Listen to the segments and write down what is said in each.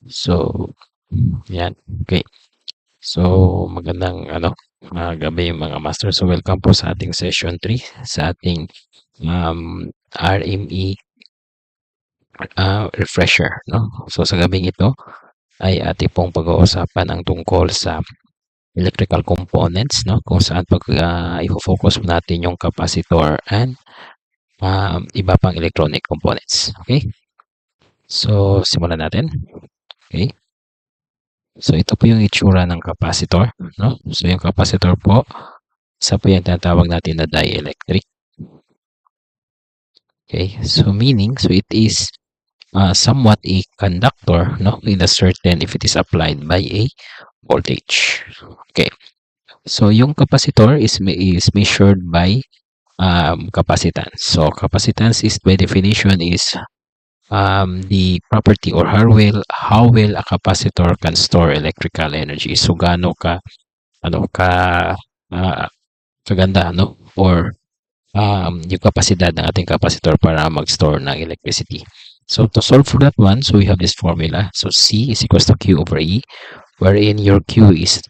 So, yan. Okay. So, magandang gabi mga master. So, welcome po sa ating session 3 sa ating RME refresher, no? So, sa gabing ito ay ating pong pag-uusapan ang tungkol sa electrical components, no? Kung saan i-focus natin yung capacitor and iba pang electronic components. Okay? So, simulan natin. Okay? So, ito po yung itsura ng capacitor, no? So, yung capacitor po, isa po yung tinatawag natin na dielectric. Okay, so meaning, so it is somewhat a conductor, no, in a certain if it is applied by a voltage. Okay, so yung capacitor is measured by capacitance. So capacitance is by definition is the property or how well a capacitor can store electrical energy. So gaano ka uh, kaganda, no, or yung kapasidad ng ating capacitor para mag-store ng electricity. So to solve for that one, so we have this formula. So C is equals to Q over E, wherein your Q is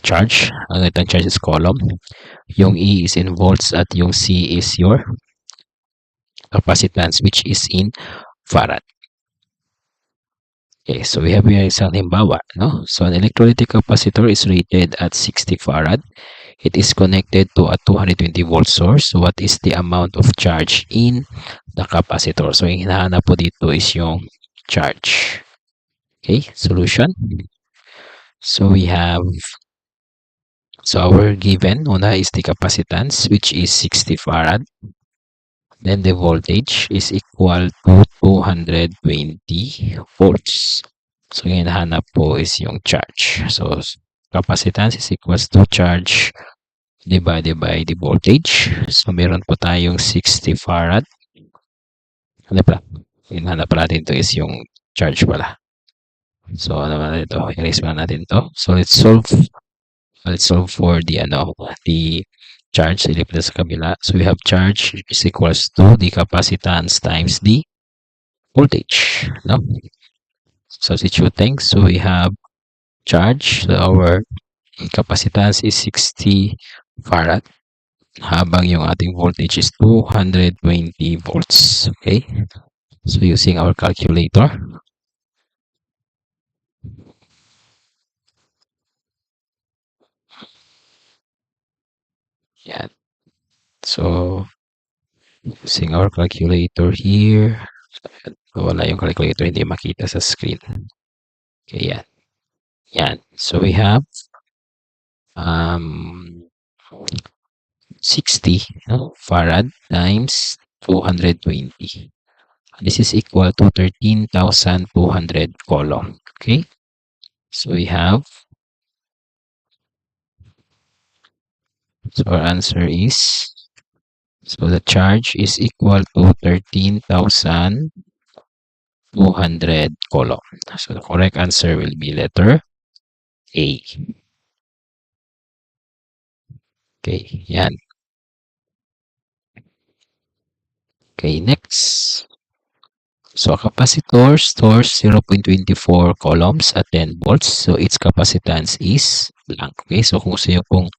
charge. Ang itong charge is coulomb. Yung E is in volts at yung C is your capacitance, which is in farad. Okay, so we have here isang halimbawa, no? So an electrolytic capacitor is rated at 60 farad. It is connected to a 220 volt source. So what is the amount of charge in the capacitor? So yung hinahanap po dito is yung charge. Okay, solution. So we have, so our given, una is the capacitance, which is 60 farad. Then the voltage is equal to 220 volts. So yung hinahanap po is yung charge. So capacitance is equals to charge divided by the voltage. So meron po tayong 60 farad. Ano pala? Hinahanap pa natin ito is yung charge pala. So ano naman ito? Erase pa natin ito. So let's solve for the charge. Ilipit sa kabila. So we have charge is equals to the capacitance times the voltage. No? Substituting. So we have charge. So our capacitance is 60 farad. Habang yung ating voltage is 220 volts. Okay? So using our calculator. Yan. So, using our calculator here. Wala yung calculator, hindi makita sa screen. Okay, yan. Yan. So, we have 60 farad times 220. This is equal to 13,200 coulomb. Okay? So, we have, so our answer is, so the charge is equal to 13,200 coulomb. So, the correct answer will be letter A. Okay, yan. Okay, next. So, a capacitor stores 0.24 coulombs at 10 volts. So, its capacitance is blank. Okay, so kung gusto nyo pong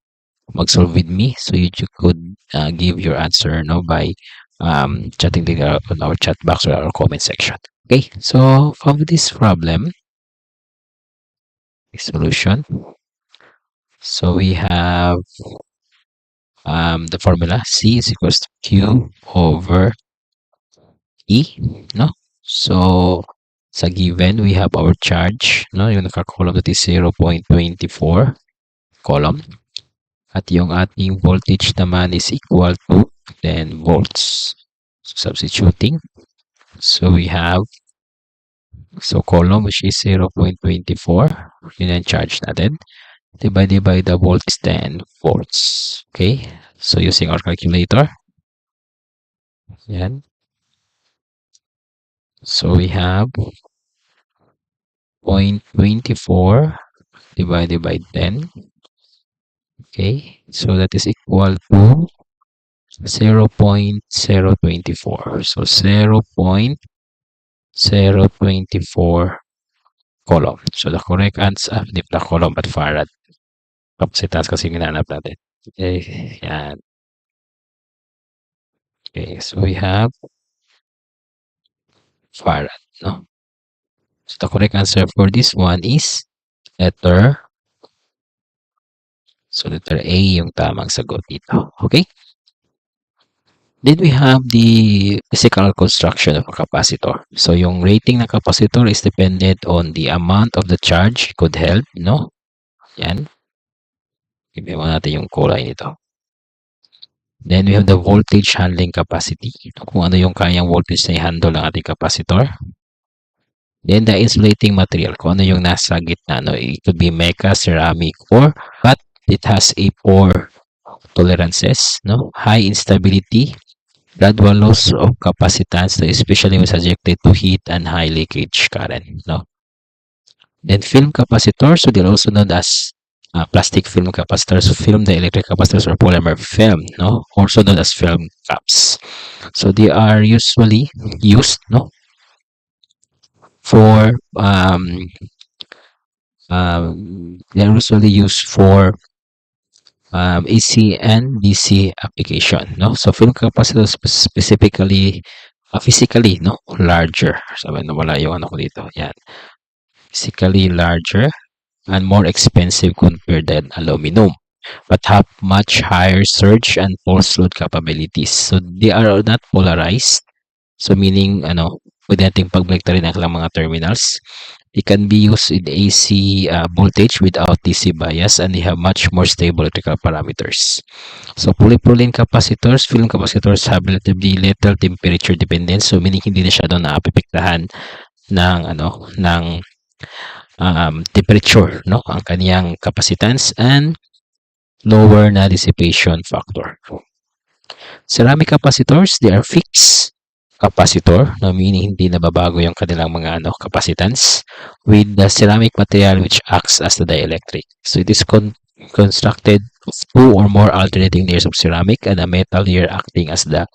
mag-solve with me, so you could give your answer by chatting on our chat box or our comment section. Okay, so from this problem, solution. So, we have the formula C is equals to Q over E, no? So, sa given, we have our charge, no? Yung naka-column that is 0.24 coulomb. At yung ating voltage naman is equal to 10 volts. So, substituting. So, we have, so coulomb which is 0.24. Yun ang charge natin. Divided by the volts 10 volts. Okay? So, using our calculator. Yan. So, we have 0.24 divided by 10. Okay, so that is equal to 0.024. So 0.024 column. So the correct answer, di pala column but farad. Kapasitas kasi yung hinanap natin. Okay, yan. Okay, so we have farad, no? So the correct answer for this one is letter, so letter A yung tamang sagot dito. Okay? Then we have the physical construction of a capacitor. So yung rating ng capacitor is dependent on the amount of the charge it could help, no? Yan. Tignan mo natin yung kulay nito. Then we have the voltage handling capacity. Kung ano yung kayang voltage na i-handle ng ating capacitor. Then the insulating material. Kung ano yung nasa gitna. No? It could be mecha, ceramic, or but it has a poor tolerances, no? High instability, gradual loss of capacitance, no? Especially when subjected to heat and high leakage current. No? Then film capacitors, so they're also known as plastic film capacitors, film dielectric capacitors, or polymer film, no? Also known as film caps. So they are usually used, no, for they are usually used for AC and DC application, no? So film capacitors specifically, physically, no, larger. Sabi na wala yung ano ko dito. Yan. Physically larger and more expensive compared than aluminum, but have much higher surge and pulse load capabilities. So they are not polarized. So meaning, ano, pwede nating pagbalik rin ang ilang mga terminals. They can be used in AC voltage without DC bias, and they have much more stable electrical parameters. So polypropylene capacitors, film capacitors have relatively little temperature dependence. So meaning hindi na siya doon naapektuhan ng ano ng temperature, no, ang kaniyang capacitance, and lower na dissipation factor. Ceramic capacitors, they are fixed capacitor, no, meaning hindi nababago yung kanilang mga capacitance with the ceramic material which acts as the dielectric. So it is constructed of two or more alternating layers of ceramic and a metal layer acting as the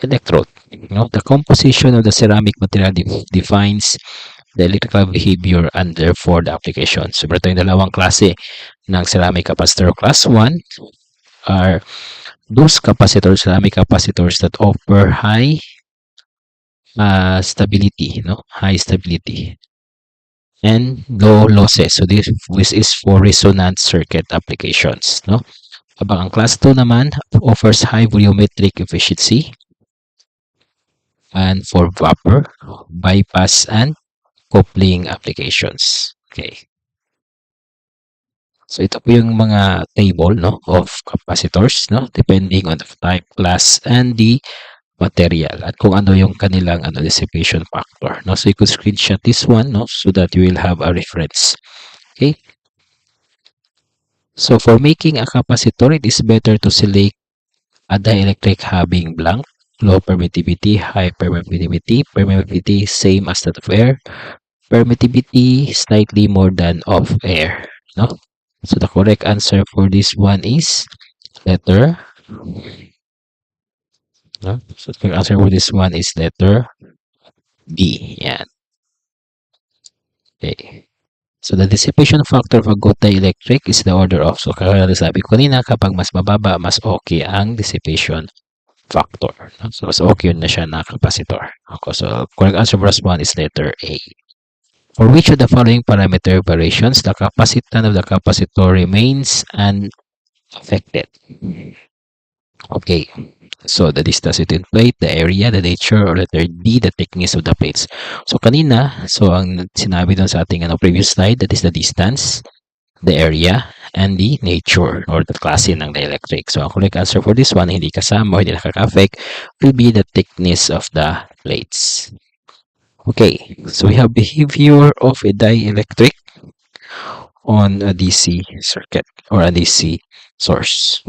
electrode. The composition of the ceramic material defines the electrical behavior and therefore the application. So ito yung dalawang klase ng ceramic capacitor. Class 1 are those capacitors, ceramic capacitors that offer high stability, high stability and low losses. So this is for resonant circuit applications, Habang ang class 2 naman offers high volumetric efficiency and for vapor, bypass, and coupling applications. Okay. So ito po yung mga table, of capacitors, depending on the type, class, and the material at kung ano yung kanilang dissipation factor. So you could screenshot this one, so that you will have a reference. Okay. So for making a capacitor, it is better to select a dielectric having blank, low permittivity, high permittivity same as that of air, permittivity slightly more than of air. So the correct answer for this one is letter. So the correct answer for this one is letter B. Yan. Okay. So the dissipation factor of a good dielectric is the order of. So kaya sabi ko kanina, kapag mas mababa, mas okay ang dissipation factor. So mas okay yun na siya na capacitor. Okay, so correct answer for this one is letter A. For which of the following parameter variations the capacitance of the capacitor remains unaffected? Okay. So the distance between plate, the area, the nature, or letter D, the thickness of the plates. So kanina, so ang sinabi doon sa ating previous slide, that is the distance, the area, and the nature or the klase ng dielectric. So ang correct answer for this one, hindi kasama, hindi nakaka-affect, will be the thickness of the plates. Okay, so we have behavior of a dielectric on a DC circuit or a DC source.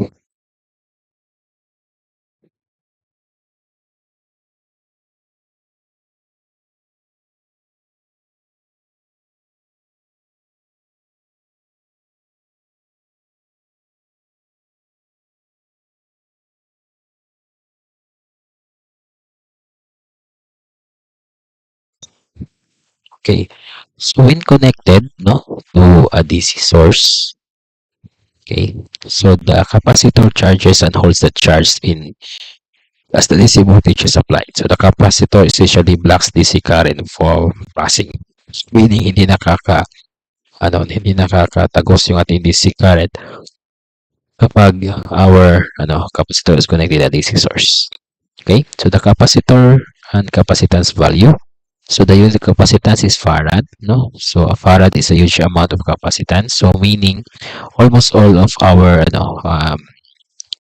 Okay, so when connected, no, to a DC source, okay, so the capacitor charges and holds the charge in as the DC voltage is applied. So the capacitor essentially blocks DC current from passing, meaning hindi nakakatagos yung ating DC current kapag our capacitor is connected to DC source. Okay, so the capacitor and capacitance value. So the unit capacitance is farad, no? So a farad is a huge amount of capacitance. So meaning almost all of our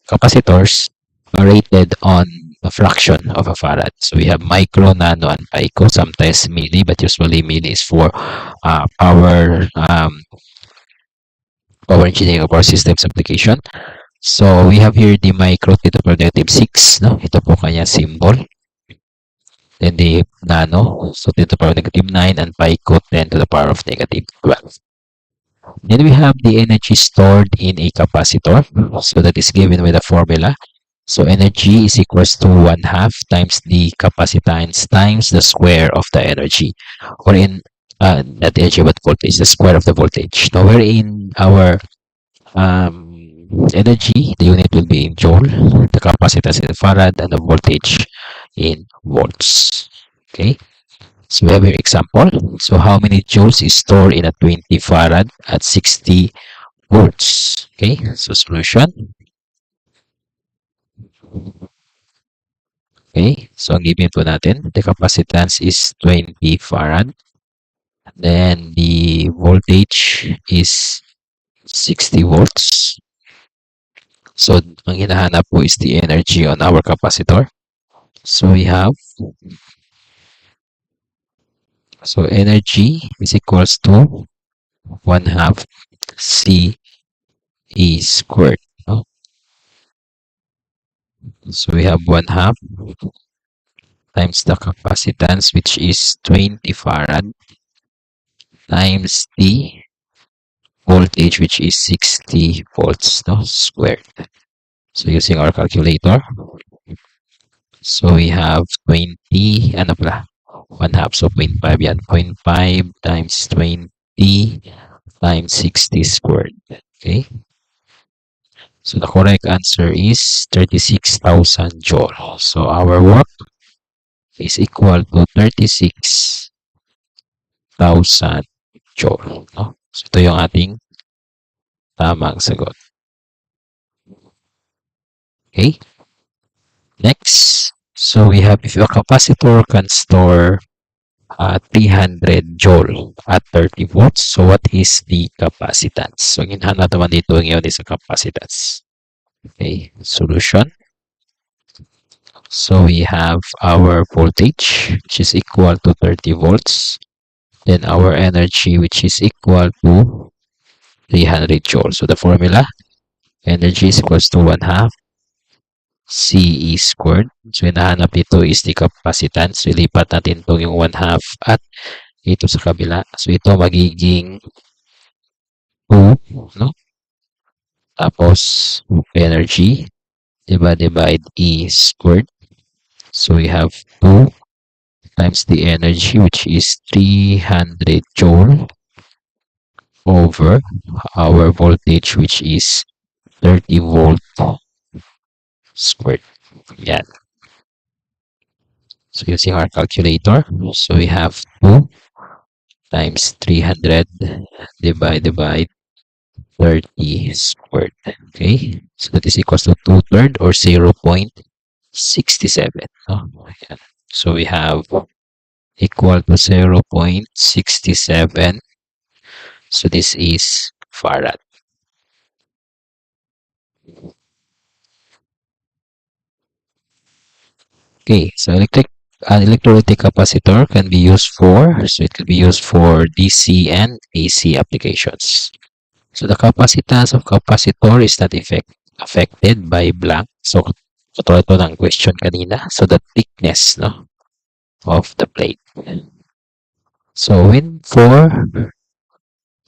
capacitors are rated on a fraction of a farad. So we have micro, nano, and pico. Sometimes milli, but usually milli is for power engineering or power systems application. So we have here the micro 10 to the power negative 6, no? Ito po kanya symbol. Then the nano, so 10 to the power negative 9, and pico 10 to the power of negative 12. Then we have the energy stored in a capacitor. So that is given with a formula. So energy is equals to 1/2 times the capacitance times the square of the energy. Or in not energy but voltage, the square of the voltage. Now wherein our energy, the unit will be in joule, the capacitance in farad, and the voltage in volts. Okay, so we have your example. So how many joules is stored in a 20 farad at 60 volts? Okay, so solution. Okay, so ang given po natin, the capacitance is 20 farad. Then the voltage is 60 volts. So ang hinahanap po is the energy on our capacitor. So we have, so energy is equals to 1/2 C E squared. No? So we have 1/2 times the capacitance, which is 20 farad, times the voltage, which is 60 volts, no, squared. So using our calculator, so we have 20, ano pala, 1/2, so 0.5 yan, 0.5 times 20 times 60 squared. Okay, so the correct answer is 36,000 joule. So our work is equal to 36,000 joule. No? So ito yung ating tamang sagot. Okay, next, so we have, if a capacitor can store 300 joule at 30 volts, so what is the capacitance? So hinahanap naman dito ngayon is a capacitance. Okay, solution. So we have our voltage, which is equal to 30 volts. Then our energy, which is equal to 300 joules. So the formula, energy is equals to 1/2 CE squared. So hinahanap dito is the capacitance. Ilipat natin itong yung 1/2 at ito sa kabila. So ito magiging 2, no? Tapos energy, divide E squared. So we have 2 times the energy, which is 300 joule, over our voltage, which is 30 volt squared. Yan. So using our calculator, so we have 2 times 300 divide 30 squared. Okay, so that is equals to 2/3 or 0.67. Oh, so we have equal to 0.67. So this is farad. Okay, so an electrolytic capacitor can be used for, so it can be used for DC and AC applications. So the capacitance of capacitor is not affected by blank. So katulad ito ng question kanina. So the thickness, no, of the plate. So when 4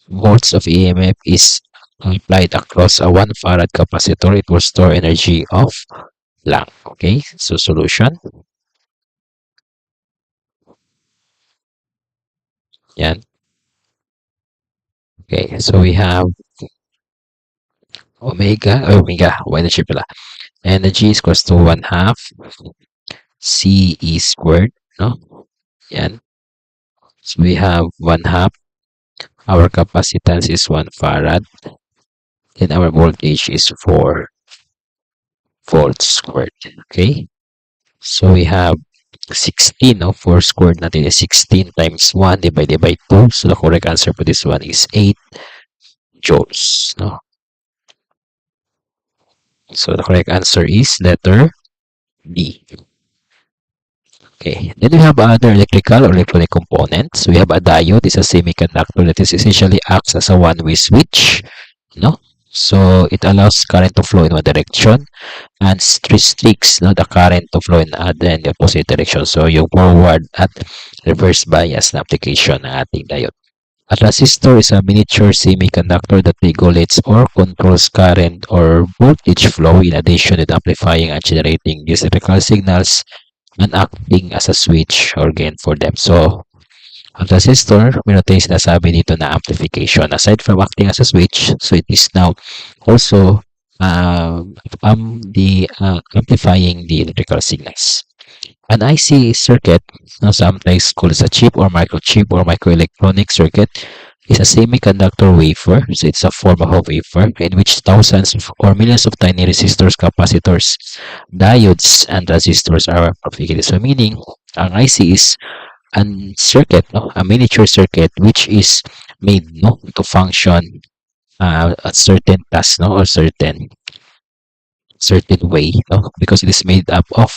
volts of EMF is applied across a 1 farad capacitor, it will store energy of blank. Okay, so solution. Yan. Okay, so we have omega, energy pala. Energy is equals to 1 half C E squared, no? Yan. So we have 1 half. Our capacitance is 1 farad. Then our voltage is 4 volts squared. Okay? So we have 16, no? 4 squared natin is 16 times 1 divided by 2. So the correct answer for this one is 8 joules, no? So the correct answer is letter D. Okay, then we have other electrical or electronic components. We have a diode. It's a semiconductor that is essentially acts as a one-way switch, no? So it allows current to flow in one direction and restricts, no, the current to flow in the opposite direction. So yung forward at reverse bias na application ng ating diode. A transistor is a miniature semiconductor that regulates or controls current or voltage flow in addition to amplifying and generating these electrical signals and acting as a switch or gain for them. So, ang transistor, meron tayong sinasabi dito na amplification. Aside from acting as a switch, so it is now also amplifying the electrical signals. An IC circuit, sometimes called as a chip or microchip or microelectronic circuit, is a semiconductor wafer. So it's a form of a wafer in which thousands or millions of tiny resistors, capacitors, diodes, and transistors are configured. So meaning, ang IC is a circuit, no, a miniature circuit which is made, no, to function a certain task, no, or certain way, no, because it is made up of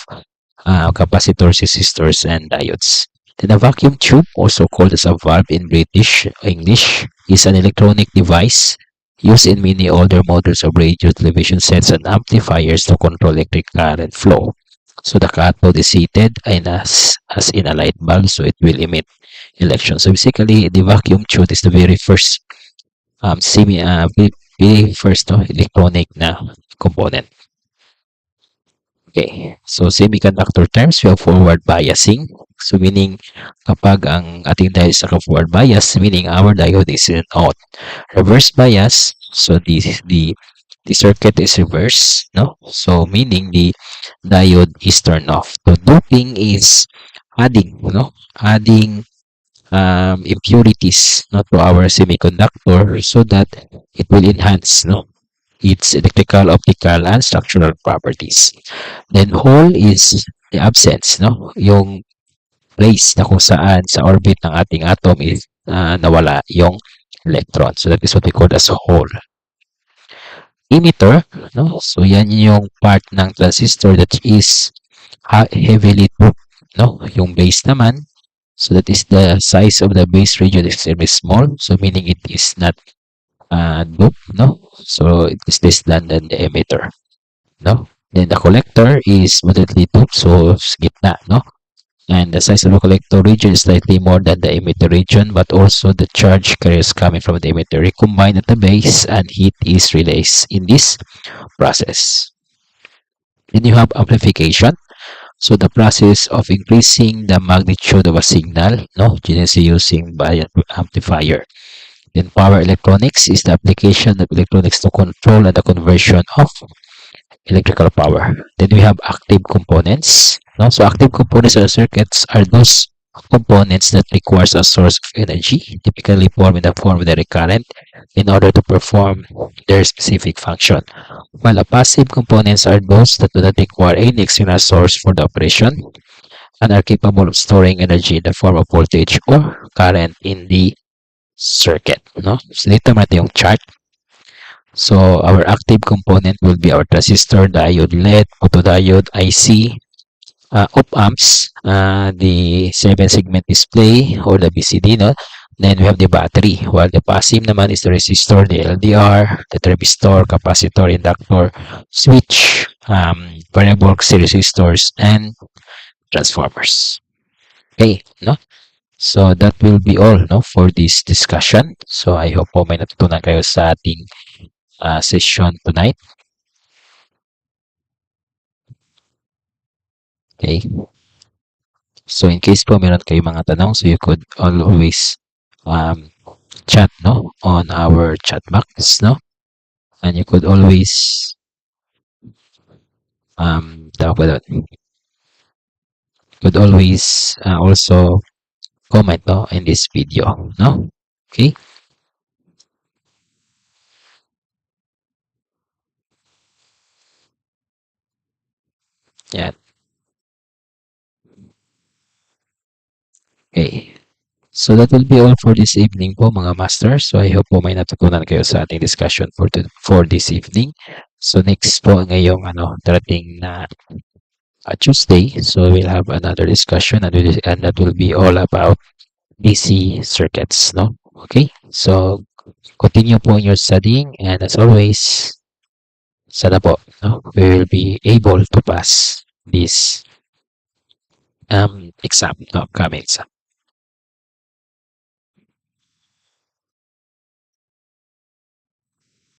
capacitors, resistors, and diodes. Then a vacuum tube, also called as a valve in British English, is an electronic device used in many older models of radio, television sets, and amplifiers to control electric current flow. So the cathode is heated and as in a light bulb, so it will emit electrons. So basically, the vacuum tube is the very first very first, no, electronic na component. Okay, so semiconductor terms, we have forward biasing. So meaning, kapag ang ating diode is naka-forward bias, meaning our diode is in out. Reverse bias, so the circuit is reverse, no? So meaning the diode is turned off. So doping is adding, no? Adding impurities, no, to our semiconductor so that it will enhance, no, its electrical, optical, and structural properties. Then hole is the absence, no? Yung place na kung saan sa orbit ng ating atom is nawala yung electron. So that is what we call as hole. Emitter, no? So yan yung part ng transistor that is heavily doped, no? Yung base naman, so that is the size of the base region is extremely small. So meaning it is not doped, no? So it is less than the emitter, no? Then the collector is moderately doped, so gitna, no? And the size of the collector region is slightly more than the emitter region, but also the charge carriers coming from the emitter recombine at the base and heat is released in this process. Then you have amplification. So the process of increasing the magnitude of a signal, no, generally using by an amplifier. Then power electronics is the application of electronics to control and the conversion of electrical power. Then we have active components. No? So active components of circuits are those components that requires a source of energy, typically formed in the form of direct current, in order to perform their specific function. While passive components are those that do not require any external source for the operation and are capable of storing energy in the form of voltage or current in the circuit. No? So dito natin yung chart. So our active component will be our transistor, diode, LED, photodiode, IC, op-amps, the 7-segment display or the BCD, no? Then we have the battery, while the passive naman is the resistor, the LDR, the thermistor, capacitor, inductor, switch, variable series resistors, and transformers. Okay, no? So that will be all, no, for this discussion. So I hope po may natutunan kayo sa ating session tonight. Okay. So in case po meron kayong mga tanong, so you could always um, chat, no, on our chat box, no, and you could always tawag ba doon? Could always also comment, no, in this video, no. Okay. Yeah. Okay. So that will be all for this evening po mga masters. So I hope po may natutunan kayo sa ating discussion for this evening. So next po ngayong darating na Tuesday. So we'll have another discussion and that will be all about DC circuits, no? Okay. So continue po in your studying and as always, sana po, no, we will be able to pass this exam, no, coming exam.